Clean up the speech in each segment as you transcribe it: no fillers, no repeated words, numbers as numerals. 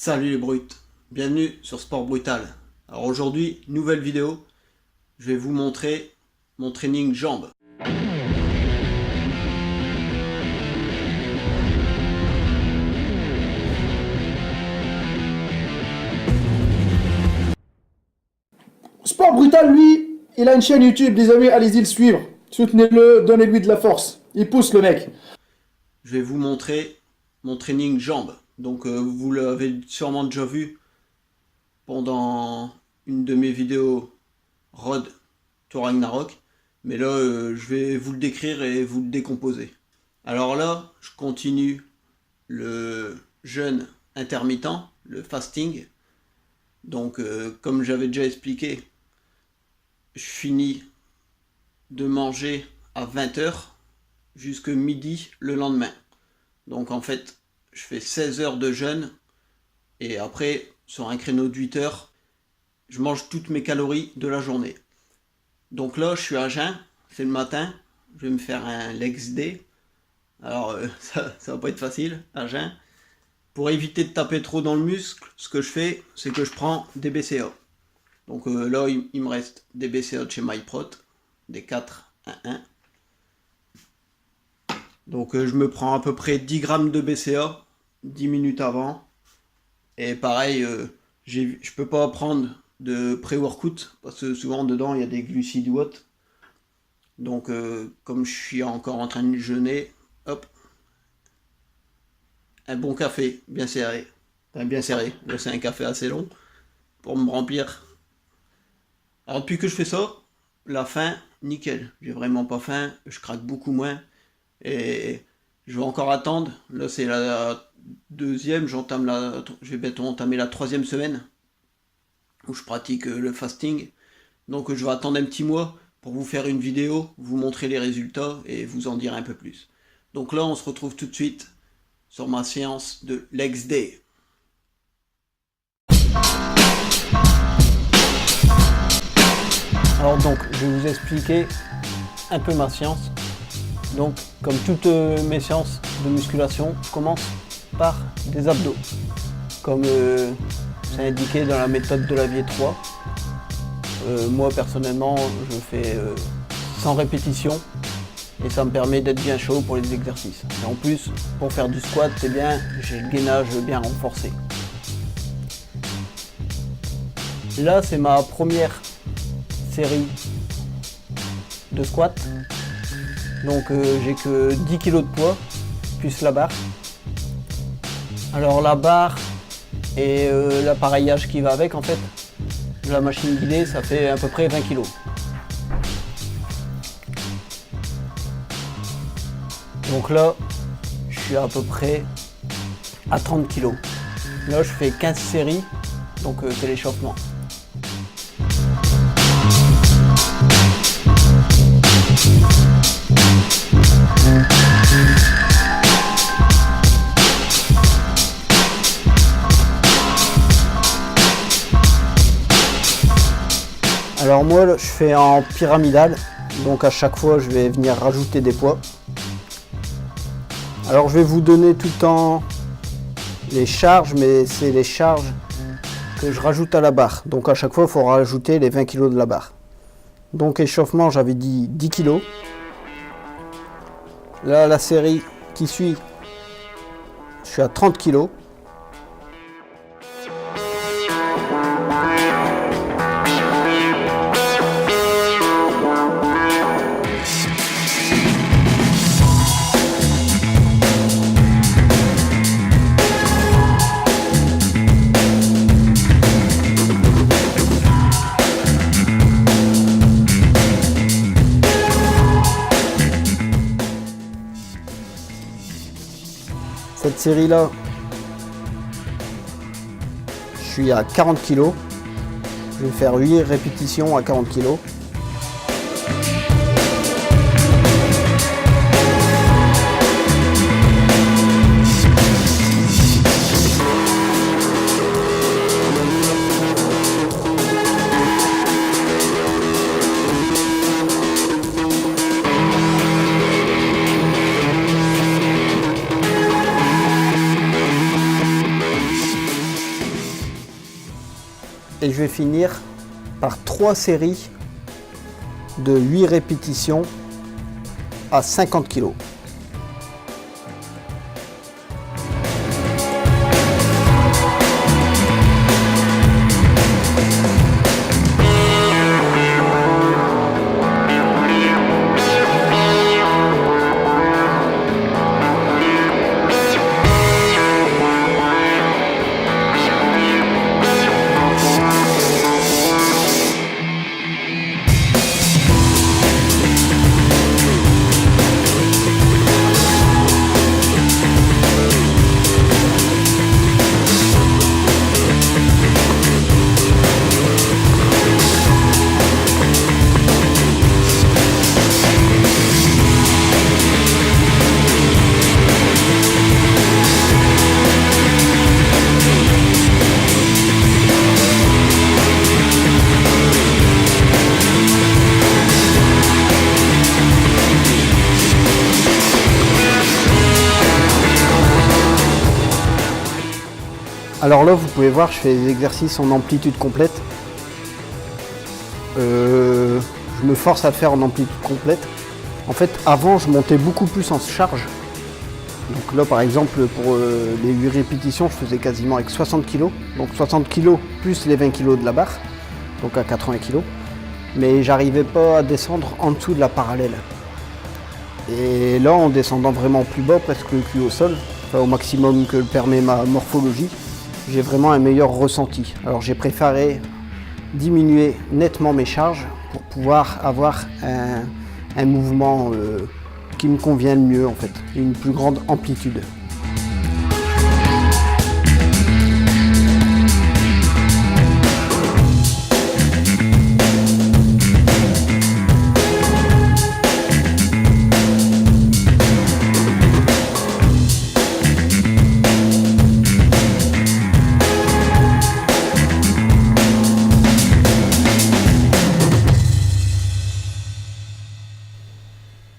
Salut les brutes, bienvenue sur Sport Brutal. Alors aujourd'hui, nouvelle vidéo, je vais vous montrer mon training jambes. Sport Brutal, lui, il a une chaîne YouTube, les amis, allez-y le suivre. Soutenez-le, donnez-lui de la force. Il pousse le mec. Je vais vous montrer mon training jambes. Donc vous l'avez sûrement déjà vu pendant une de mes vidéos Road to Ragnarok. Mais là, je vais vous le décrire et vous le décomposer. Alors là, je continue le jeûne intermittent, le fasting. Donc comme j'avais déjà expliqué, je finis de manger à 20h jusqu'à midi le lendemain. Donc en fait, je fais 16 heures de jeûne et après, sur un créneau de 8 heures, je mange toutes mes calories de la journée. Donc là, je suis à jeun, c'est le matin, je vais me faire un legs day. Alors ça va pas être facile à jeun. Pour éviter de taper trop dans le muscle, ce que je fais, c'est que je prends des BCA. Donc là, il me reste des BCA de chez MyProt, des 4-1-1. Donc je me prends à peu près 10 grammes de BCA 10 minutes avant. Et pareil, je peux pas prendre de pré-workout parce que souvent dedans il y a des glucides ou autres. Donc comme je suis encore en train de jeûner, hop, un bon café bien serré. Enfin, bien serré, là c'est un café assez long pour me remplir. Alors depuis que je fais ça, la faim, nickel. J'ai vraiment pas faim, je craque beaucoup moins. Et je vais encore attendre. Là c'est la deuxième, je vais bientôt entamer la 3e semaine où je pratique le fasting. Donc je vais attendre un petit mois pour vous faire une vidéo, vous montrer les résultats et vous en dire un peu plus. Donc là on se retrouve tout de suite sur ma séance de legs day. Alors donc je vais vous expliquer un peu ma séance. Donc, comme toutes mes séances de musculation, je commence par des abdos. Comme c'est indiqué dans la méthode de Lavier 3. Moi, personnellement, je fais 100 répétitions et ça me permet d'être bien chaud pour les exercices. Et en plus, pour faire du squat, c'est bien, j'ai le gainage bien renforcé. Là, c'est ma première série de squats. Donc j'ai que 10 kg de poids, plus la barre. Alors la barre et l'appareillage qui va avec en fait, la machine guidée, ça fait à peu près 20 kg. Donc là, je suis à peu près à 30 kg. Là je fais 15 séries, donc c'est l'échauffement. Alors moi je fais en pyramidal, donc à chaque fois je vais venir rajouter des poids. Alors je vais vous donner tout le temps les charges, mais c'est les charges que je rajoute à la barre. Donc à chaque fois il faut rajouter les 20 kg de la barre. Donc échauffement, j'avais dit 10 kg. Là la série qui suit, je suis à 30 kg. Cette série là, je suis à 40 kg. Je vais faire 8 répétitions à 40 kg. Et je vais finir par 3 séries de 8 répétitions à 50 kg. Alors là, vous pouvez voir, je fais des exercices en amplitude complète. Je me force à le faire en amplitude complète. En fait, avant, je montais beaucoup plus en charge. Donc là, par exemple, pour les 8 répétitions, je faisais quasiment avec 60 kg. Donc 60 kg plus les 20 kg de la barre, donc à 80 kg. Mais j'arrivais pas à descendre en dessous de la parallèle. Et là, en descendant vraiment plus bas, presque le cul au sol, enfin, au maximum que le permet ma morphologie, j'ai vraiment un meilleur ressenti. Alors j'ai préféré diminuer nettement mes charges pour pouvoir avoir un mouvement qui me convient le mieux en fait, une plus grande amplitude.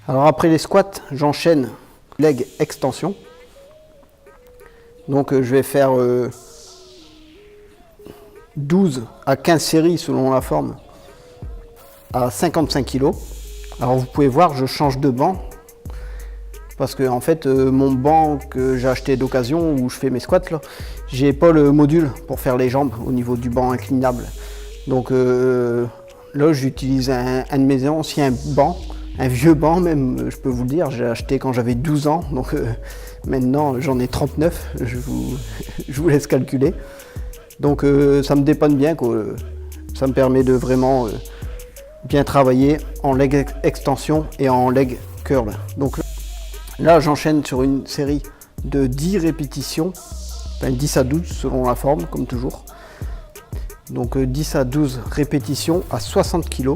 Alors après les squats, j'enchaîne leg extension. Donc je vais faire 12 à 15 séries selon la forme à 55 kg. Alors vous pouvez voir, je change de banc parce que en fait mon banc que j'ai acheté d'occasion où je fais mes squats là, j'ai pas le module pour faire les jambes au niveau du banc inclinable. Donc là j'utilise un de mes anciens bancs. Un vieux banc même, je peux vous le dire, j'ai acheté quand j'avais 12 ans, donc maintenant j'en ai 39, je vous laisse calculer. Donc ça me dépanne bien, quoi. Ça me permet de vraiment bien travailler en leg extension et en leg curl. Donc là j'enchaîne sur une série de 10 répétitions, enfin 10 à 12 selon la forme, comme toujours. Donc 10 à 12 répétitions à 60 kg.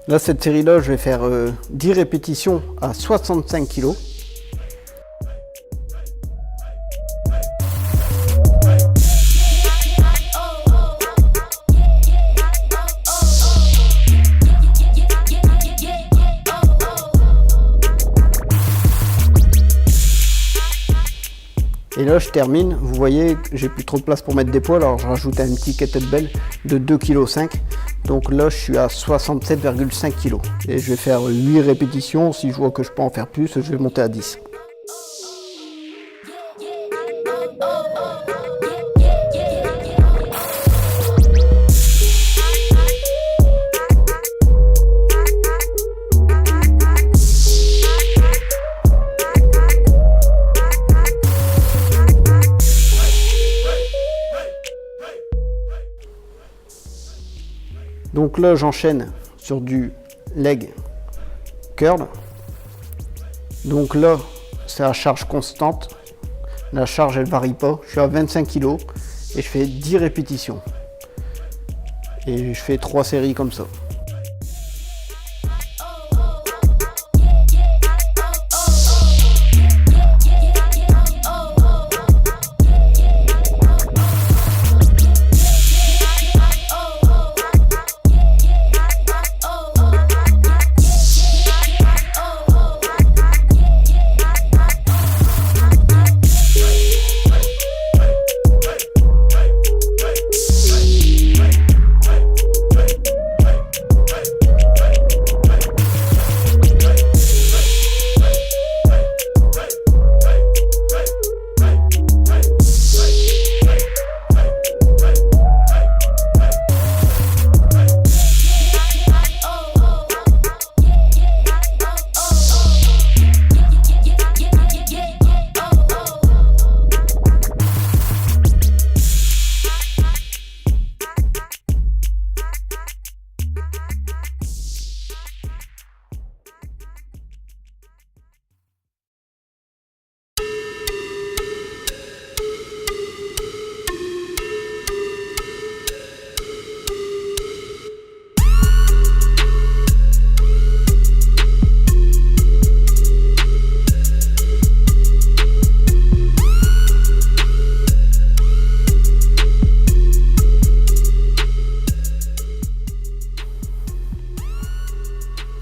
Là, cette série-là, je vais faire 10 répétitions à 65 kg. Et là, je termine. Vous voyez que j'ai plus trop de place pour mettre des poids, alors je rajoute un petit kettlebell de 2,5 kg. Donc là, je suis à 67,5 kg. Et je vais faire 8 répétitions. Si je vois que je peux en faire plus, je vais monter à 10. Donc là, j'enchaîne sur du leg curl. Donc là, c'est à charge constante. La charge, elle varie pas. Je suis à 25 kg et je fais 10 répétitions. Et je fais 3 séries comme ça.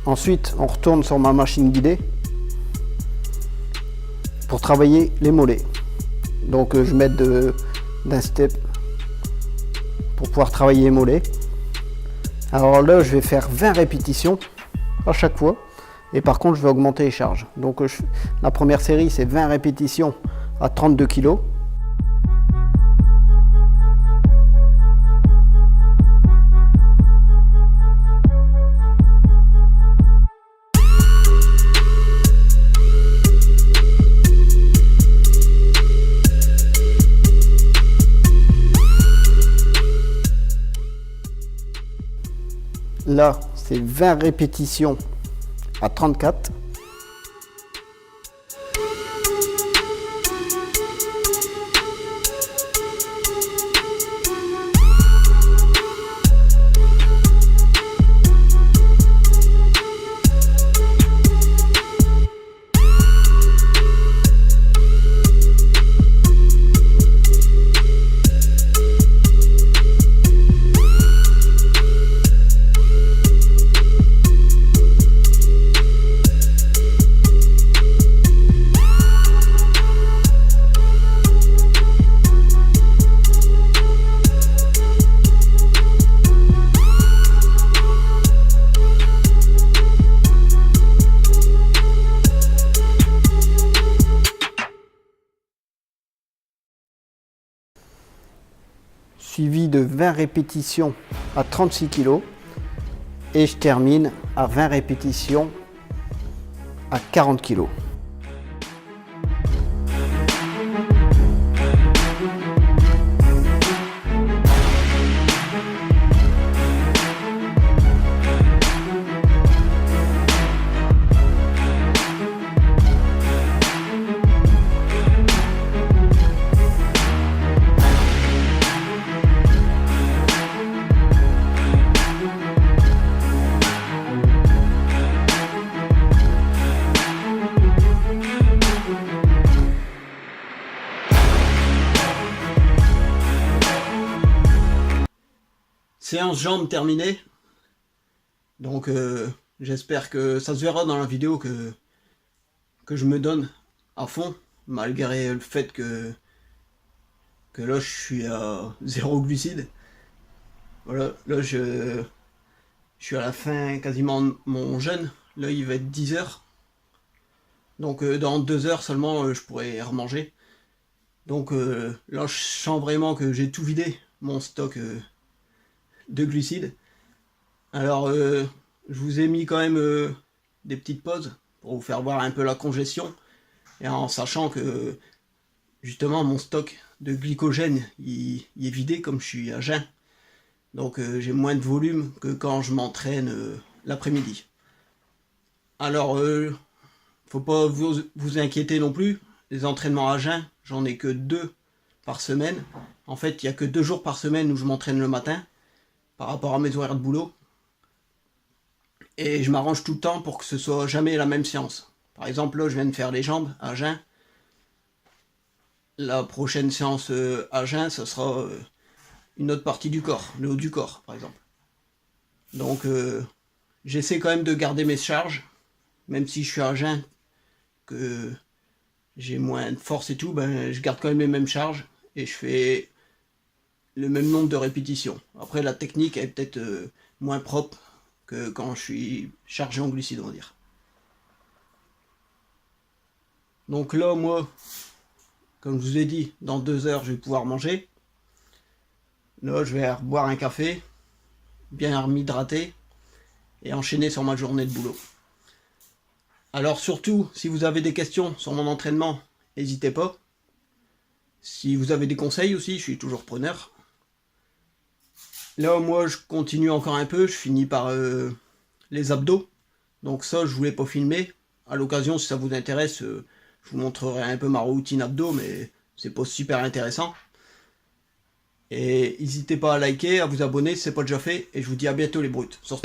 Ensuite, on retourne sur ma machine guidée pour travailler les mollets. Donc je m'aide d'un step pour pouvoir travailler les mollets. Alors là, je vais faire 20 répétitions à chaque fois. Et par contre, je vais augmenter les charges. Donc la première série, c'est 20 répétitions à 32 kg. Là, c'est 20 répétitions à 34. Suivi de 20 répétitions à 36 kg et je termine à 20 répétitions à 40 kg. Séance jambes terminée. Donc j'espère que ça se verra dans la vidéo que je me donne à fond, malgré le fait que là je suis à 0 glucides. Voilà, là je suis à la fin quasiment de mon jeûne. Là il va être 10 heures. Donc dans 2 heures seulement je pourrai remanger. Donc là je sens vraiment que j'ai tout vidé mon stock de glucides. Alors je vous ai mis quand même des petites pauses pour vous faire voir un peu la congestion, et en sachant que justement mon stock de glycogène il est vidé comme je suis à jeun. Donc j'ai moins de volume que quand je m'entraîne l'après-midi. Alors faut pas vous inquiéter non plus, les entraînements à jeun, j'en ai que 2 par semaine. En fait il n'y a que 2 jours par semaine où je m'entraîne le matin par rapport à mes horaires de boulot. Et je m'arrange tout le temps pour que ce soit jamais la même séance. Par exemple là je viens de faire les jambes à jeun. La prochaine séance à jeun, ce sera une autre partie du corps, le haut du corps par exemple. Donc j'essaie quand même de garder mes charges, même si je suis à jeun, que j'ai moins de force et tout, ben je garde quand même les mêmes charges et je fais le même nombre de répétitions. Après la technique est peut-être moins propre que quand je suis chargé en glucides, on va dire. Donc là moi, comme je vous ai dit, dans 2 heures je vais pouvoir manger. Là je vais boire un café, bien m'hydrater et enchaîner sur ma journée de boulot. Alors surtout, si vous avez des questions sur mon entraînement, n'hésitez pas. Si vous avez des conseils aussi, je suis toujours preneur. Là moi je continue encore un peu, je finis par les abdos. Donc ça je voulais pas filmer. À l'occasion, si ça vous intéresse, je vous montrerai un peu ma routine abdos, mais c'est pas super intéressant. Et n'hésitez pas à liker, à vous abonner si c'est pas déjà fait, et je vous dis à bientôt les brutes. Sur